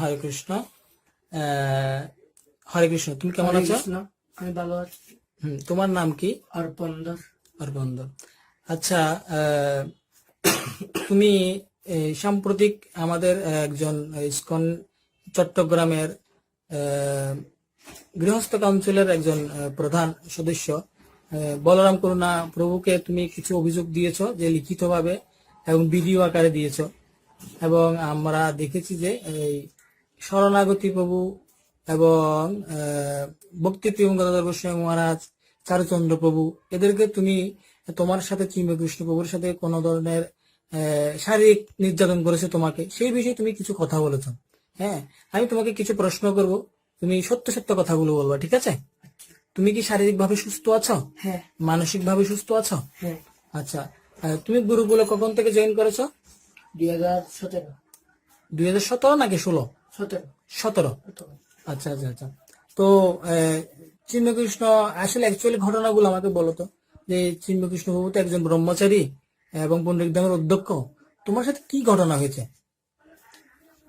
হরে কৃষ্ণ। হরে কৃষ্ণ, তুমি কেমন হরে আছো? কৃষ্ণ, আমি ভালো আছি। তোমার নাম কি? অর্পণদার। অরবিন্দ। আচ্ছা, তুমি সাম্প্রতিক আমাদের একজন ইসকন চট্টগ্রামের গৃহস্থ কাউন্সিলের একজন প্রধান সদস্য বলরাম করুণা প্রভুকে তুমি কিছু অভিযোগ দিয়েছো, যে লিখিতভাবে এবং ভিডিও আকারে দিয়েছো। এবং আমরা দেখেছি যে এই শরণাগতি প্রভু এবং ভক্তি প্রিয়ম গদাধর গোস্বামী মহারাজ, চারুচন্দ্র প্রভু, এদেরকে তুমি তোমার সাথে কৃষ্ণ প্রভুর সাথে কোন ধরনের শারীরিক নির্যাতন করেছে তোমাকে, সেই বিষয়ে তুমি কিছু কথা বলেছো। হ্যাঁ, আমি তোমাকে কিছু প্রশ্ন করব, তুমি সত্য সত্য কথাগুলো বলবা, ঠিক আছে? তুমি কি শারীরিক ভাবে সুস্থ আছো? হ্যাঁ। মানসিক ভাবে সুস্থ আছো? হ্যাঁ। আচ্ছা, তুমি গুরুকুলে কখন থেকে জয়েন করেছো? 2017। 2017 নাকি 16? 17। 17। আচ্ছা আচ্ছা আচ্ছা। তো চিন্ময়কৃষ্ণ আসলে অ্যাকচুয়ালি ঘটনাগুলো আমাকে বলো তো, যে চিন্ময়কৃষ্ণ বাবু তো একজন ব্রহ্মচারী এবং পণ্ডিত ধামের অধ্যক্ষ, তোমার সাথে কি ঘটনা হয়েছে?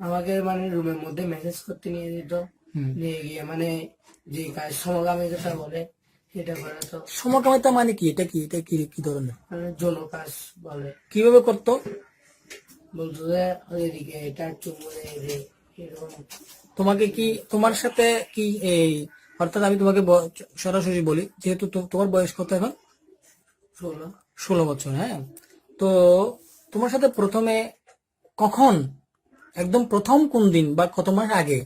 আমাকে মানে রুমের মধ্যে মেসেজ করতে নিয়ে যেত, নিয়ে গিয়ে মানে যে কাজ সমকামিতা বলে সেটা করে। তো সমকামিতা মানে কি? এটা কি কি ধরনের মানে যৌন কাজ বলে। কিভাবে করতো? বলতো যে এদিকে এটা চুমুনে এরকম। তোমাকে কি, তোমার সাথে কি এই, অর্থাৎ আমি তোমাকে সরাসরি বলি, যেহেতু তোমার বয়স কত এখন? 16। 16 বছর। হ্যাঁ, তো তোমার সাথে প্রথমে কখন, একদম প্রথম কোন দিন বা কত মাস আগে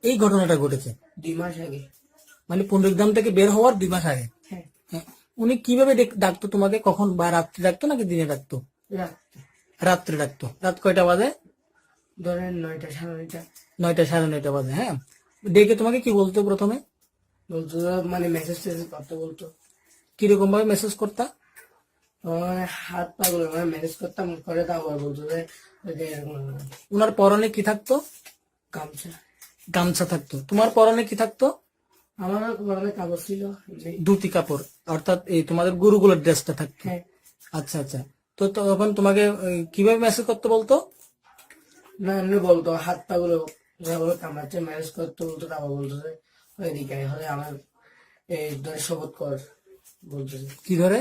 এই ঘটনাটা ঘটেছে? 2 মাস আগে। মানে পুনরুদ্ধাম থেকে বের হওয়ার 2 মাস আগে। হ্যাঁ। হ্যাঁ, উনি কিভাবে ডাকতো তোমাকে? কখন, বা রাত্রে ডাকতো নাকি দিনে ডাকতো? রাত্রে ডাকতো। রাত কয়টা বাজে? ধরেন 9টা, 9:30। 9টা, 9:30 বাজে। হ্যাঁ, ডেকে তোমাকে কি বলতো প্রথমে? বলতো মানে মেসেজ টেসেজ করতে বলতো। কিরকম ভাবে মেসেজ করতা? মানে হাত পা গুলো মানে ম্যানেজ করতাম করে, তারপর বলতো যে এরকম উনার পরনে কি থাকতো? গামছা। গামছা থাকতো। তোমার পরনে কি থাকতো? আমার পরনে কাপড় ছিল, ধুতি কাপড়, অর্থাৎ এই তোমাদের গুরুগুলোর ড্রেসটা থাকতো। হ্যাঁ। আচ্ছা আচ্ছা। তো তখন তোমাকে কিভাবে মেসেজ করতে বলতো? না এমনি বলতো হাত পা গুলো যেভাবে কামড়াচ্ছে ম্যানেজ করতে বলতো, তারপর বলতো যে ওইদিকে হলে আমার এই ধরে শপথ কর বলতো। কি ধরে?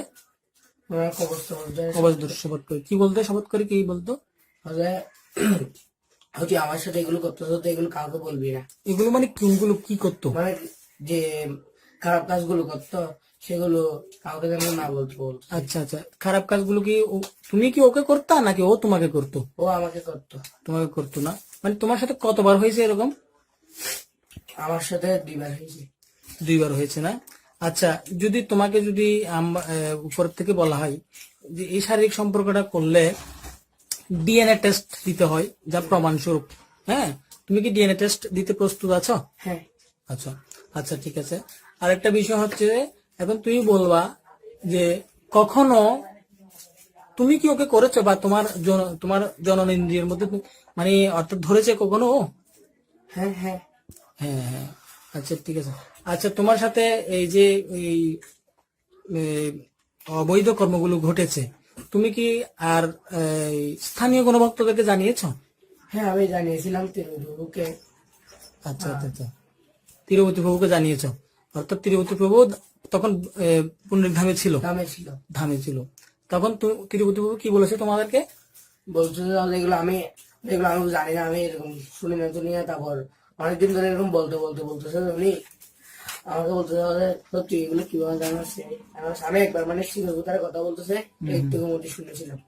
ওরা কবচ টবচ ধরে কবচ ধরে শপথ করে কি বলতো? শপথ করে কি বলতো? হলে তুই আমার সাথে এগুলো করতেছ তো এগুলো কাউকে বলবি না। এগুলো মানে কোনগুলো কি করতো? মানে যে খারাপ কাজগুলো করতো সেগুলো কাউকে যেন না বলতো বলতো। আচ্ছা আচ্ছা। খারাপ কাজগুলো কি তুমি কি ওকে করতা নাকি ও তোমাকে করতো? ও আমাকে করতো। তোমাকে করতো না? মানে তোমার সাথে কতবার হয়েছে এরকম? আমার সাথে 2বার হয়েছে। 2বার হয়েছে না? আচ্ছা, যদি তোমাকে যদি উপর থেকে বলা হয় যে এই শারীরিক সম্পর্কটা করলে ডিএনএ টেস্ট দিতে হয় যা প্রমাণস্বরূপ, হ্যাঁ, তুমি কি ডিএনএ টেস্ট দিতে প্রস্তুত আছো? হ্যাঁ। আচ্ছা আচ্ছা, ঠিক আছে। আর একটা বিষয় হচ্ছে, এখন তুমি বলবা যে কখনো তুমি কি ওকে করেছো, বা তোমার জননেন্দ্রিয়ের মধ্যে মানে অর্থাৎ ধরেছে কখনো ও? হ্যাঁ। হ্যাঁ। হ্যাঁ হ্যাঁ। আচ্ছা ঠিক আছে। আচ্ছা, তোমার সাথে এই যে এই অবৈধ কর্মগুলো ঘটেছে, তুমি কি আর স্থানীয় কোনো ভক্তদেরকে জানিয়েছো? হ্যাঁ আমি জানিয়েছিলাম তিরুকে। আচ্ছা আচ্ছা আচ্ছা। তিরুপতি প্রভুকে জানিয়েছো, অর্থাৎ তিরুপতি প্রভু তখন পুণ্যধামে ছিল। ধামে ছিল তখন তিরুপতি প্রভু কি বলেছে তোমাদেরকে? বলছো এগুলো আমি জানি না, আমি এরকম শুনি না শুনি না। তারপর অনেকদিন ধরে এরকম বলতেছে উনি আমাকে বলতেছে সত্যি এগুলো কিভাবে জানাস। আমি একবার মানে শিবতার কথা বলতেছে একটু মধ্যে শুনেছিলাম।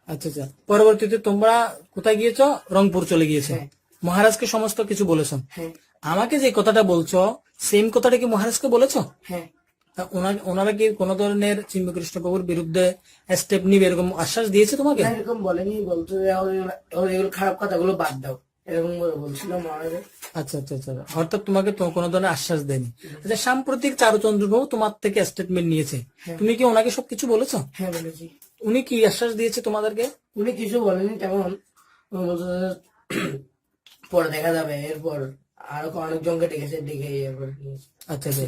আচ্ছা আচ্ছা। পরবর্তীতে তোমরা কোথায় গিয়েছো? রংপুর চলে গিয়েছো। হ্যাঁ। মহারাজকে সমস্ত কিছু বলেছো? হ্যাঁ। আমাকে যে কথাটা বলছো সেম কথাটা কি মহারাজকে বলেছো? হ্যাঁ। ওনারা কি কোন ধরনের চিন্ময়কৃষ্ণ প্রভুর বিরুদ্ধে স্টেপ নিবে এরকম আশ্বাস দিয়েছে তোমাকে? এরকম বলেনি, বলতো এগুলো খারাপ কথাগুলো বাদ দাও এরকম বলছিল মহারাজ। আচ্ছা আচ্ছা আচ্ছা। অর্থাৎ তোমাকে তো কোনো ধরনের আশ্বাস দেয়নি। আচ্ছা, সাম্প্রতিক চারুচন্দ্র প্রভু তোমার থেকে স্টেটমেন্ট নিয়েছে, তুমি কি ওনাকে সবকিছু বলেছো? হ্যাঁ বলেছি। উনি কি আশ্বাস দিয়েছে তোমাদেরকে? উনি কিছু বলেনি তেমন, পরে দেখা যাবে। এরপর আরো অনেকজনকে ডেকে এরপর। আচ্ছা আচ্ছা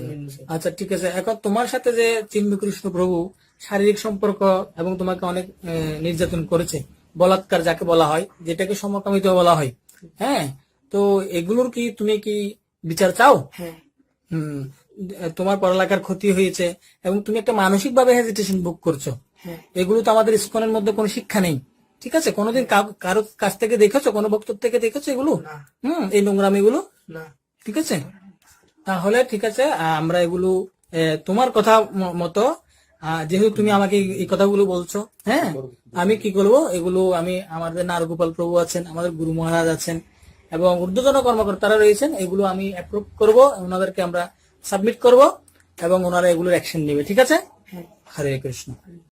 আচ্ছা, ঠিক আছে। এখন তোমার সাথে যে চিন্ময়কৃষ্ণ প্রভু শারীরিক সম্পর্ক এবং তোমাকে অনেক নির্যাতন করেছে, বলাৎকার যাকে বলা হয়, যেটাকে সমকামিতা বলা হয়, হ্যাঁ, তো এগুলোর কি তুমি কি বিচার চাও? হ্যাঁ হুম। তোমার পড়ালেখার ক্ষতি হয়েছে এবং তুমি একটা মানসিক ভাবে হেজিটেশন ভোগ করছো, হ্যাঁ এগুলো তো আমাদের ইসকনের মধ্যে কোনো শিক্ষা নেই। ঠিক আছে, কোনোদিন কারো কাছ থেকে দেখেছো, কোনো বক্তব্য থেকে দেখেছো এগুলো? না এই নোংরামি গুলো? না ঠিক আছে, তাহলে ঠিক আছে, আমরা এগুলো তোমার কথা মতো, যেহেতু তুমি আমাকে এই কথাগুলো বলছো, হ্যাঁ, আমি কি করবো, এগুলো আমি, আমাদের নারগোপাল প্রভু আছেন, আমাদের গুরু মহারাজ আছেন এবং ঊর্ধ্বতন কর্মকর্তারা রয়েছেন, এগুলো আমি অ্যাপ্রুভ করব, ওনাদেরকে আমরা সাবমিট করব এবং ওনারা এগুলোর অ্যাকশন নেবে। ঠিক আছে, হ্যাঁ হরে কৃষ্ণ।